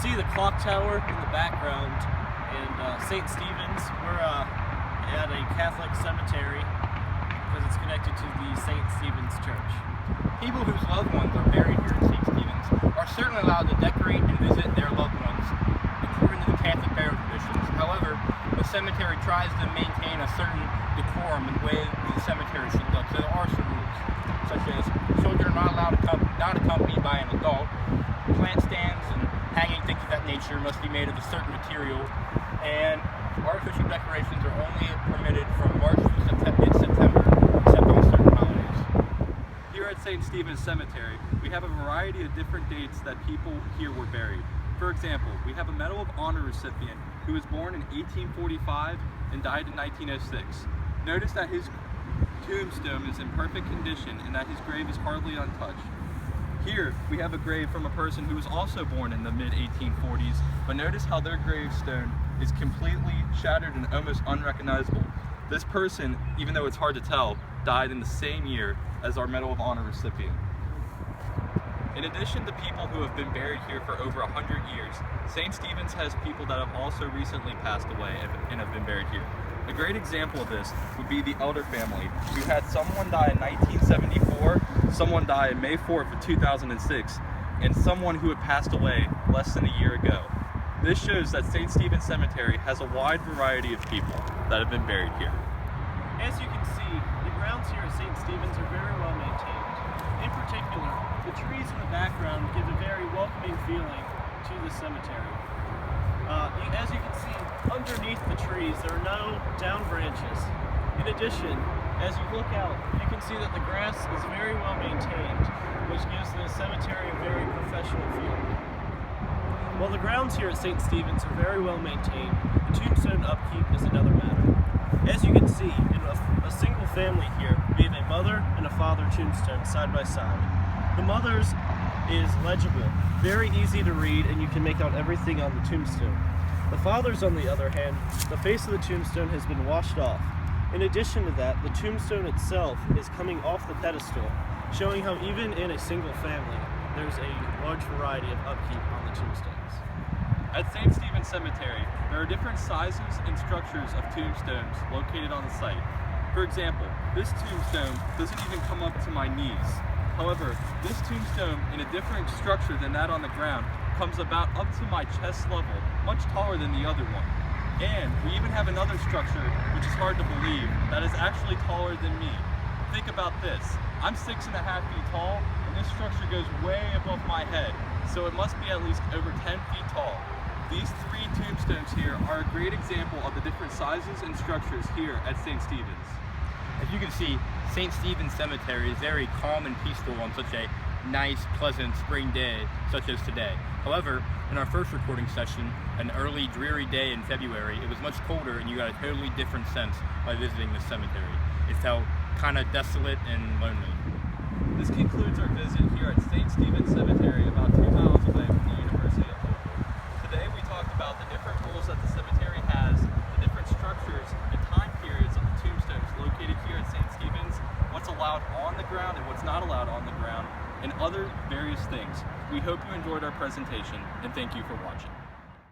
see the clock tower in the background and St. Stephen's. We're at a Catholic cemetery because it's connected to the St. Stephen's Church. People whose loved ones are buried here at St. Stephen's are certainly allowed to decorate and visit their loved ones according to the Catholic burial traditions. However, the cemetery tries to maintain a certain decorum in the way the cemetery should look. So there are some rules, such as children are not allowed not accompanied by an adult. Plant stands and hanging things of that nature must be made of a certain material, and artificial decorations are only permitted from March to mid-September, except on certain holidays. Here at St. Stephen's Cemetery, we have a variety of different dates that people here were buried. For example, we have a Medal of Honor recipient who was born in 1845 and died in 1906. Notice that his tombstone is in perfect condition and that his grave is hardly untouched. Here, we have a grave from a person who was also born in the mid-1840s, but notice how their gravestone is completely shattered and almost unrecognizable. This person, even though it's hard to tell, died in the same year as our Medal of Honor recipient. In addition to people who have been buried here for over 100 years, St. Stephen's has people that have also recently passed away and have been buried here. A great example of this would be the Elder family, who had someone die in 1974, someone die on May 4th of 2006, and someone who had passed away less than a year ago. This shows that St. Stephen's Cemetery has a wide variety of people that have been buried here. As you can see, the grounds here at St. Stephen's are very well maintained. In particular, the trees in the background give a very welcoming feeling to the cemetery. As you can see, underneath the trees there are no down branches. In addition, as you look out, you can see that the grass is very well maintained, which gives the cemetery a very professional feel. While the grounds here at St. Stephen's are very well maintained, the tombstone upkeep is another matter. As you can see, in a single family here, we have a mother and a father tombstone side by side. The mother's is legible, very easy to read, and you can make out everything on the tombstone. The father's, on the other hand, the face of the tombstone has been washed off. In addition to that, the tombstone itself is coming off the pedestal, showing how even in a single family, there's a large variety of upkeep on the tombstones. At St. Stephen's Cemetery, there are different sizes and structures of tombstones located on the site. For example, this tombstone doesn't even come up to my knees. However, this tombstone in a different structure than that on the ground comes about up to my chest level, much taller than the other one. And we even have another structure, which is hard to believe, that is actually taller than me. Think about this. I'm 6.5 feet tall, and this structure goes way above my head, so it must be at least over 10 feet tall. These three tombstones here are a great example of the different sizes and structures here at St. Stephen's. As you can see, St. Stephen's Cemetery is very calm and peaceful on such a nice, pleasant spring day such as today. However, in our first recording session, an early, dreary day in February, it was much colder and you got a totally different sense by visiting the cemetery. It felt kind of desolate and lonely. This concludes our visit here at St. Stephen's Cemetery, about 2 miles away from the University of Louisville. Today we talked about the different rules that the cemetery has, the different structures and time periods of the tombstones located here at St. Stephen's, what's allowed on the ground and what's not allowed on the ground, and other various things. We hope you enjoyed our presentation, and thank you for watching.